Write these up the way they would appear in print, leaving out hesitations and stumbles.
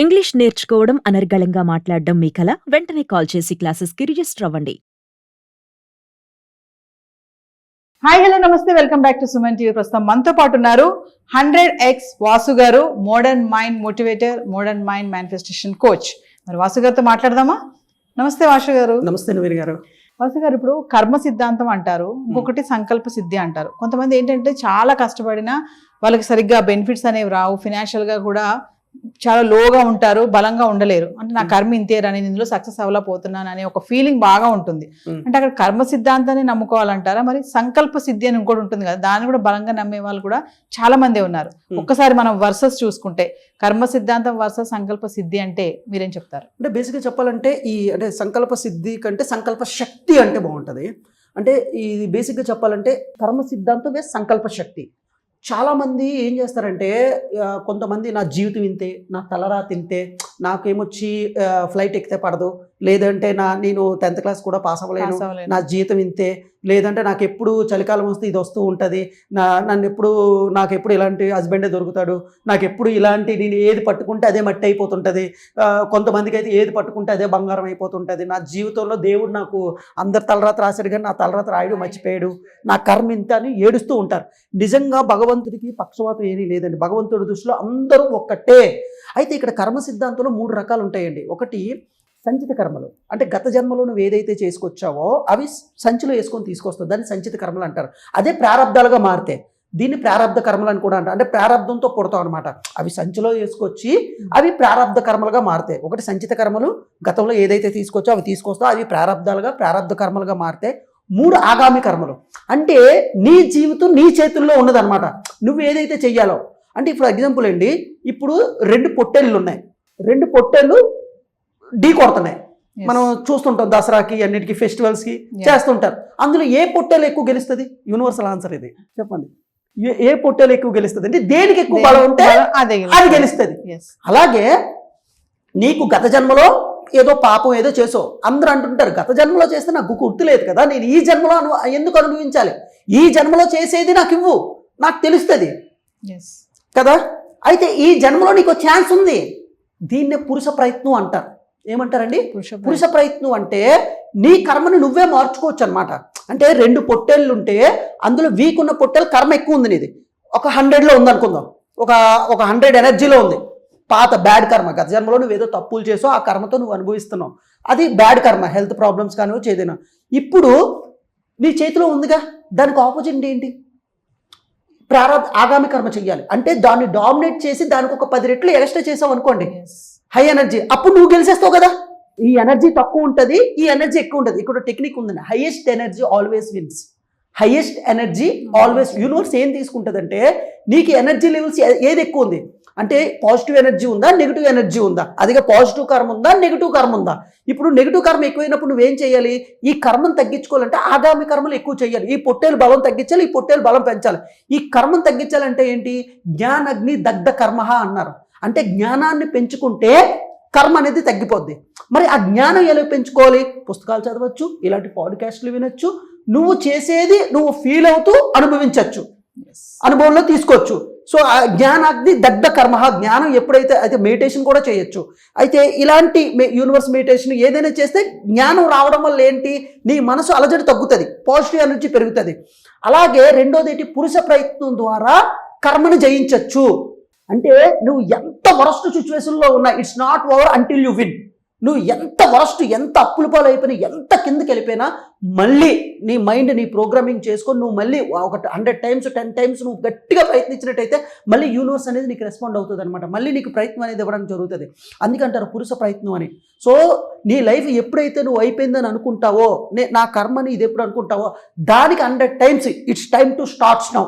English నేర్చుకోవడం అనర్గళంగా మాట్లాడడం మీ కల? వెంటనే కాల్ చేసి క్లాసెస్‌కి రిజిస్టర్ అవ్వండి. హాయ్ హలో నమస్తే welcome back to Suman TV. ప్రస్తుతం మనతో పాటు ఉన్నారు 100x వాసు గారు, modern mind motivator, modern mind manifestation coach. మరి వాసు గారితో మాట్లాడదామా? నమస్తే వాసు గారు. నమస్తే నవీన్ గారు. వాసు గారు, ఇప్పుడు కర్మ సిద్ధాంతం అంటారు, ఇంకొకటి సంకల్ప సిద్ధి అంటారు. కొంతమంది ఏంటంటే చాలా కష్టపడినా వాళ్ళకి సరిగ్గా బెనిఫిట్స్ అనేవి రావు, ఫినాన్షియల్గా కూడా చాలా లోగా ఉంటారు, బలంగా ఉండలేరు. అంటే నా కర్మ ఇంతేరా, నేను ఇందులో సక్సెస్ అవ్వలేకపోతున్నాను అనే ఒక ఫీలింగ్ బాగా ఉంటుంది. అంటే అక్కడ కర్మ సిద్ధాంతాన్ని నమ్ముకోవాలంటారా? మరి సంకల్ప సిద్ధి అని ఇంకోటి ఉంటుంది కదా, దాన్ని కూడా బలంగా నమ్మే వాళ్ళు కూడా చాలా మంది ఉన్నారు. ఒక్కసారి మనం వర్సెస్ చూసుకుంటే కర్మ సిద్ధాంతం వర్సెస్ సంకల్ప సిద్ధి అంటే మీరేం చెప్తారు? అంటే బేసిక్గా చెప్పాలంటే అంటే సంకల్ప సిద్ధి కంటే సంకల్ప శక్తి అంటే బాగుంటుంది. అంటే ఇది బేసిక్గా చెప్పాలంటే కర్మ సిద్ధాంతమే సంకల్ప శక్తి. చాలామంది ఏం చేస్తారంటే కొంతమంది నా జీవితం ఇంతే, నా తలరా తింటే, నాకేమొచ్చి ఫ్లైట్ ఎక్కితే పడదు, లేదంటే నేను 10th క్లాస్ కూడా పాస్ అవ్వలేను, నా జీవితం ఇంతే, లేదంటే నాకు ఎప్పుడు చలికాలం వస్తే ఇది వస్తూ ఉంటుంది, నాకు ఎప్పుడు ఇలాంటి హస్బెండే దొరుకుతాడు, నాకు ఎప్పుడు ఇలాంటి నేను ఏది పట్టుకుంటే అదే మట్టి అయిపోతుంటుంది, కొంతమందికి అయితే ఏది పట్టుకుంటే అదే బంగారం అయిపోతుంటుంది, నా జీవితంలో దేవుడు నాకు అందరు తలరాత రాశాడు కానీ నా తలరాత రాయడు మర్చిపోయాడు, నా కర్మ ఇంత అని ఏడుస్తూ ఉంటారు. నిజంగా భగవంతుడికి పక్షవాతం ఏమీ లేదండి. భగవంతుడి దృష్టిలో అందరూ ఒక్కటే. అయితే ఇక్కడ కర్మ సిద్ధాంతంలో 3 రకాలు ఉంటాయండి. ఒకటి సంచిత కర్మలు, అంటే గత జన్మలో నువ్వు ఏదైతే చేసుకొచ్చావో అవి సంచిలో వేసుకొని తీసుకొస్తావు, దాన్ని సంచిత కర్మలు అంటారు. అదే ప్రారంధాలుగా మారితే దీన్ని ప్రారంధ కర్మలు అని కూడా అంటారు. అంటే ప్రారంధంతో పుడతావు అనమాట. అవి సంచిలో వేసుకొచ్చి అవి ప్రారంధ కర్మలుగా మారుతాయి. ఒకటి సంచిత కర్మలు, గతంలో ఏదైతే తీసుకొచ్చో అవి తీసుకొస్తావు, అవి ప్రారంధ కర్మలుగా మారితే. 3 ఆగామి కర్మలు, అంటే నీ జీవితం నీ చేతుల్లో ఉన్నదనమాట. నువ్వు ఏదైతే చెయ్యాలో, అంటే ఫర్ ఎగ్జాంపుల్ అండి, ఇప్పుడు 2 పొట్టేళ్ళు ఉన్నాయి, 2 పొట్టేళ్ళు ఢీ కొడుతున్నాయి. మనం చూస్తుంటాం దసరాకి అన్నిటికీ ఫెస్టివల్స్కి చేస్తుంటారు. అందులో ఏ పొట్టేలు ఎక్కువ గెలుస్తుంది? యూనివర్సల్ ఆన్సర్ ఇది. చెప్పండి, ఏ పొట్టేలు ఎక్కువ గెలుస్తుంది అంటే దేనికి ఎక్కువ బలం ఉంటే అది గెలుస్తుంది. అలాగే నీకు గత జన్మలో ఏదో పాపం ఏదో చేసావు, అందరూ అంటుంటారు గత జన్మలో చేస్తే నాకు గుర్తులేదు కదా, నేను ఈ జన్మలో ఎందుకు అనుభవించాలి, ఈ జన్మలో చేసేది నాకు ఇవ్వు, నాకు తెలుస్తుంది కదా. అయితే ఈ జన్మలో నీకు ఛాన్స్ ఉంది. దీన్నే పురుష ప్రయత్నం అంటారు. ఏమంటారండి? పురుష ప్రయత్నం. అంటే నీ కర్మను నువ్వే మార్చుకోవచ్చు అనమాట. అంటే 2 పొట్టేళ్ళు ఉంటే అందులో వీక్ ఉన్న పొట్టేలు కర్మ ఎక్కువ ఉంది, నీది ఒక 100లో ఉంది అనుకుందాం, ఒక 100 ఎనర్జీలో ఉంది పాత బ్యాడ్ కర్మ. గత జన్మలో నువ్వు ఏదో తప్పులు చేసో ఆ కర్మతో నువ్వు అనుభవిస్తున్నావు, అది బ్యాడ్ కర్మ, హెల్త్ ప్రాబ్లమ్స్ కానీ చేదినా. ఇప్పుడు నీ చేతిలో ఉందిగా, దానికి ఆపోజిట్ ఏంటి? ఆగామి కర్మ చెయ్యాలి. అంటే దాన్ని డామినేట్ చేసి దానికి ఒక 10 రెట్లు ఎక్స్ట్రా చేసావు అనుకోండి, హై ఎనర్జీ, అప్పుడు నువ్వు గెలిచేస్తావు కదా. ఈ ఎనర్జీ తక్కువ ఉంటుంది, ఈ ఎనర్జీ ఎక్కువ ఉంటుంది. ఇక్కడ టెక్నిక్ ఉందండి, highest energy always wins. Highest energy always. Universe ఏం తీసుకుంటుందంటే నీకు ఎనర్జీ లెవెల్స్ ఏది ఎక్కువ ఉంది అంటే పాజిటివ్ ఎనర్జీ ఉందా, నెగిటివ్ ఎనర్జీ ఉందా, అదిగా పాజిటివ్ కర్మ ఉందా, నెగిటివ్ కర్మ ఉందా. ఇప్పుడు నెగిటివ్ కర్మ ఎక్కువైనప్పుడు నువ్వేం చేయాలి? ఈ కర్మను తగ్గించుకోవాలంటే ఆగామి కర్మలు ఎక్కువ చేయాలి. ఈ పొట్టేలు బలం తగ్గించాలి, ఈ పొట్టేలు బలం పెంచాలి. ఈ కర్మను తగ్గించాలంటే ఏంటి? జ్ఞానగ్ని దగ్ధ కర్మ అన్నారు. అంటే జ్ఞానాన్ని పెంచుకుంటే కర్మ అనేది తగ్గిపోద్ది. మరి ఆ జ్ఞానం ఎలా పెంచుకోవాలి? పుస్తకాలు చదవచ్చు, ఇలాంటి పాడ్కాస్ట్లు వినొచ్చు, నువ్వు చేసేది నువ్వు ఫీల్ అవుతూ అనుభవించవచ్చు, అనుభవంలో తీసుకోవచ్చు. సో ఆ జ్ఞానాగ్ని దగ్ధ కర్మ, జ్ఞానం ఎప్పుడైతే అయితే మెడిటేషన్ కూడా చేయొచ్చు. అయితే ఇలాంటి యూనివర్స్ మెడిటేషన్ ఏదైనా చేస్తే జ్ఞానం రావడం వల్ల ఏంటి? నీ మనసు అలజడి తగ్గుతుంది, పాజిటివ్ ఎనర్జీ పెరుగుతుంది. అలాగే రెండోది ఏంటి? పురుష ప్రయత్నం ద్వారా కర్మను జయించవచ్చు. అంటే నువ్వు ఎంత వరస్ట్ సిచ్యువేషన్లో ఉన్నా, it's not over until you win. నువ్వు ఎంత వరస్ట్, ఎంత అప్పుల పాలు అయిపోయినా, ఎంత కిందకి వెళ్ళిపోయినా, మళ్ళీ నీ మైండ్ నీ ప్రోగ్రామింగ్ చేసుకొని నువ్వు మళ్ళీ ఒక 100 టైమ్స్ 10 టైమ్స్ నువ్వు గట్టిగా ప్రయత్నించినట్టయితే మళ్ళీ యూనివర్స్ అనేది నీకు రెస్పాండ్ అవుతుంది అనమాట. మళ్ళీ నీకు ప్రయత్నం అనేది ఇవ్వడానికి జరుగుతుంది. అందుకంటారు పురుష ప్రయత్నం అని. సో నీ లైఫ్ ఎప్పుడైతే నువ్వు అయిపోయిందని అనుకుంటావో, నా కర్మని ఇది ఎప్పుడు అనుకుంటావో, దానికి 100 times it's time to starts now.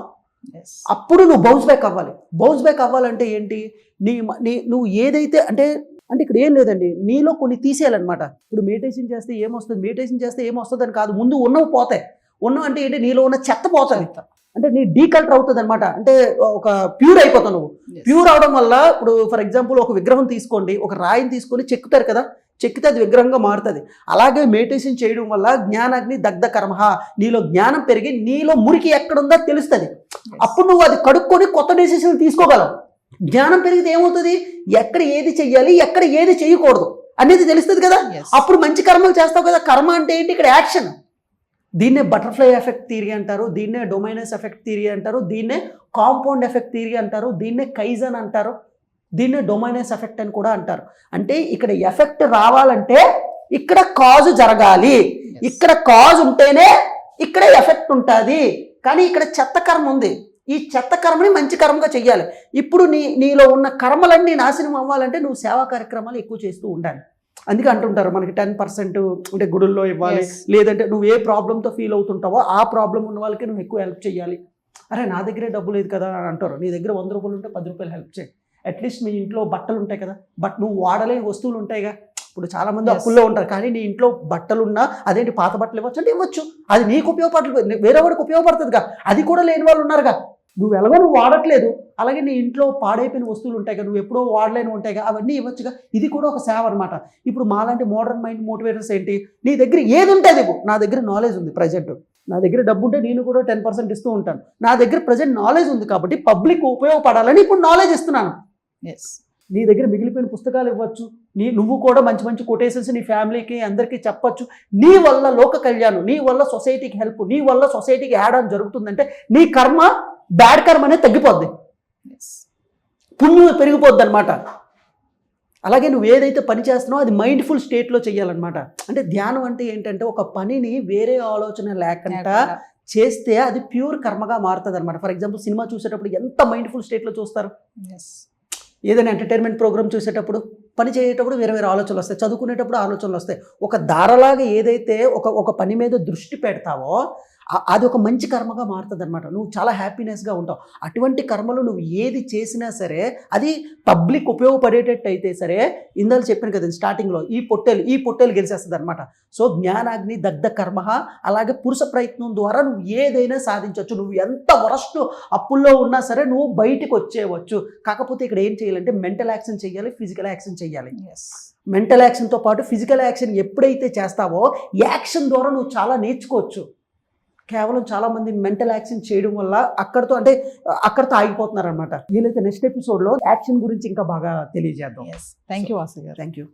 అప్పుడు నువ్వు బౌన్స్ బ్యాక్ అవ్వాలి. బౌన్స్ బ్యాక్ అవ్వాలంటే ఏంటి? నువ్వు ఏదైతే అంటే ఇక్కడ ఏం లేదండి, నీలో కొన్ని తీసేయాలన్నమాట. ఇప్పుడు మెడిటేషన్ చేస్తే ఏమొస్తుంది అని కాదు, ముందు ఉన్నవి పోతాయి. అంటే ఏంటి? నీలో ఉన్న చెత్త పోతుంది, అంటే నీ డీకల్టర్ అవుతుంది అనమాట. అంటే ఒక ప్యూర్ అయిపోతావు నువ్వు. ప్యూర్ అవడం వల్ల ఇప్పుడు ఫర్ ఎగ్జాంపుల్ ఒక విగ్రహం తీసుకోండి, ఒక రాయిని తీసుకొని చెక్కుతారు కదా, చెక్కితే అది విగ్రహంగా మారుతుంది. అలాగే మెడిటేషన్ చేయడం వల్ల జ్ఞానాగ్ని దగ్ధ కర్మ, నీలో జ్ఞానం పెరిగి నీలో మురికి ఎక్కడుందో తెలుస్తుంది. అప్పుడు నువ్వు అది కడుక్కొని కొత్త డెసిషన్ తీసుకోగలవు. జ్ఞానం పెరిగితే ఏమవుతుంది, ఎక్కడ ఏది చెయ్యాలి ఎక్కడ ఏది చేయకూడదు అనేది తెలుస్తుంది కదా. Yes. అప్పుడు మంచి కర్మలు చేస్తావు కదా. కర్మ అంటే ఏంటి, ఇక్కడ యాక్షన్. దీన్నే బటర్ఫ్లై ఎఫెక్ట్ థియరీ అంటారు, దీన్నే డొమైనస్ ఎఫెక్ట్ థియరీ అంటారు, దీన్నే కాంపౌండ్ ఎఫెక్ట్ థియరీ అంటారు, దీన్నే కైజన్ అంటారు, దీన్నే డొమైనస్ ఎఫెక్ట్ అని కూడా అంటారు. అంటే ఇక్కడ ఎఫెక్ట్ రావాలంటే ఇక్కడ కాజు జరగాలి, ఇక్కడ కాజు ఉంటేనే ఇక్కడ ఎఫెక్ట్ ఉంటుంది. కానీ ఇక్కడ చెత్త కర్మ ఉంది, ఈ చెత్త కర్మని మంచి కర్మగా చెయ్యాలి. ఇప్పుడు నీలో ఉన్న కర్మలన్నీ నాశనం అవ్వాలంటే నువ్వు సేవా కార్యక్రమాలు ఎక్కువ చేస్తూ ఉండాలి. అందుకే అంటుంటారు మనకి 10% అంటే గుడుల్లో ఇవ్వాలి, లేదంటే నువ్వు ఏ ప్రాబ్లంతో ఫీల్ అవుతుంటావో ఆ ప్రాబ్లం ఉన్న వాళ్ళకి నువ్వు ఎక్కువ హెల్ప్ చేయాలి. అరే నా దగ్గరే డబ్బు లేదు కదా అని అంటారు, నీ దగ్గర 100 రూపాయలు ఉంటే 10 రూపాయలు హెల్ప్ చేయి. అట్లీస్ట్ మీ ఇంట్లో బట్టలు ఉంటాయి కదా, బట్ నువ్వు వాడలేని వస్తువులు ఉంటాయిగా. ఇప్పుడు చాలా మంది అప్పుల్లో ఉంటారు, కానీ నీ ఇంట్లో బట్టలు ఉన్నా అదేంటి పాత బట్టలు ఇవ్వచ్చు అంటే ఇవ్వచ్చు, అది నీకు ఉపయోగపడలేదు, వేరే వాడికి ఉపయోగపడుతుందిగా. అది కూడా లేని వాళ్ళు ఉన్నారుగా. నువ్వు ఎలాగో నువ్వు వాడట్లేదు, అలాగే నీ ఇంట్లో పాడైపోయిన వస్తువులు ఉంటాయిగా, నువ్వు ఎప్పుడో వాడలేని ఉంటాయిగా, అవన్నీ ఇవ్వచ్చుగా. ఇది కూడా ఒక సేవ అనమాట. ఇప్పుడు మాలాంటి మోడర్న్ మైండ్ మోటివేటర్స్ ఏంటి, నీ దగ్గర ఏది ఉంటుంది, నా దగ్గర నాలెడ్జ్ ఉంది ప్రజెంట్, నా దగ్గర డబ్బు ఉంటే నేను కూడా 10% ఇస్తూ ఉంటాను. నా దగ్గర ప్రజెంట్ నాలెడ్జ్ ఉంది కాబట్టి పబ్లిక్ ఉపయోగపడాలని ఇప్పుడు నాలెడ్జ్ ఇస్తున్నాను. నీ దగ్గర మిగిలిపోయిన పుస్తకాలు ఇవ్వచ్చు, నువ్వు కూడా మంచి మంచి కొటేషన్స్ నీ ఫ్యామిలీకి అందరికీ చెప్పచ్చు. నీ వల్ల లోక కళ్యాణం, నీ వల్ల సొసైటీకి హెల్ప్, నీ వల్ల సొసైటీకి యాడ్ ఆన్ జరుగుతుందంటే నీ కర్మ, బ్యాడ్ కర్మ అనేది తగ్గిపోద్ది, పుణ్యం పెరిగిపోద్ది అనమాట. అలాగే నువ్వు ఏదైతే పని చేస్తున్నావో అది మైండ్ఫుల్ స్టేట్లో చేయాలన్నమాట. అంటే ధ్యానం అంటే ఏంటంటే ఒక పనిని వేరే ఆలోచన లేకుండా చేస్తే అది ప్యూర్ కర్మగా మారుతుంది అనమాట. ఫర్ ఎగ్జాంపుల్ సినిమా చూసేటప్పుడు ఎంత మైండ్ఫుల్ స్టేట్లో చూస్తారు, ఏదైనా ఎంటర్టైన్మెంట్ ప్రోగ్రామ్ చూసేటప్పుడు, పని చేసేటప్పుడు వేరే వేరే ఆలోచనలు వస్తాయి, చదువుకునేటప్పుడు ఆలోచనలు వస్తాయి. ఒక ధారలాగా ఏదైతే ఒక పని మీద దృష్టి పెడతావో అది ఒక మంచి కర్మగా మారుతుంది అనమాట. నువ్వు చాలా హ్యాపీనెస్గా ఉంటావు. అటువంటి కర్మలు నువ్వు ఏది చేసినా సరే అది పబ్లిక్ ఉపయోగపడేటట్టు అయితే సరే, ఇందాక చెప్పాను కదా స్టార్టింగ్లో, ఈ పొట్టేలు గెలిచేస్తుంది అనమాట. సో జ్ఞానాగ్ని దగ్ధ కర్మ, అలాగే పురుష ప్రయత్నం ద్వారా నువ్వు ఏదైనా సాధించవచ్చు. నువ్వు ఎంత వరస్ట్ అప్పుల్లో ఉన్నా సరే నువ్వు బయటికి వచ్చేయవచ్చు. కాకపోతే ఇక్కడ ఏం చేయాలంటే మెంటల్ యాక్షన్ చేయాలి, ఫిజికల్ యాక్షన్ చేయాలి. మెంటల్ యాక్షన్తో పాటు ఫిజికల్ యాక్షన్ ఎప్పుడైతే చేస్తావో యాక్షన్ ద్వారా నువ్వు చాలా నేర్చుకోవచ్చు. కేవలం చాలామంది మెంటల్ యాక్షన్ చేయడం వల్ల అక్కడితో ఆగిపోతున్నారు అనమాట. వీలైతే నెక్స్ట్ ఎపిసోడ్లో యాక్షన్ గురించి ఇంకా బాగా తెలియజేద్దాం. థ్యాంక్ యూ వాసు గారు. Thank you.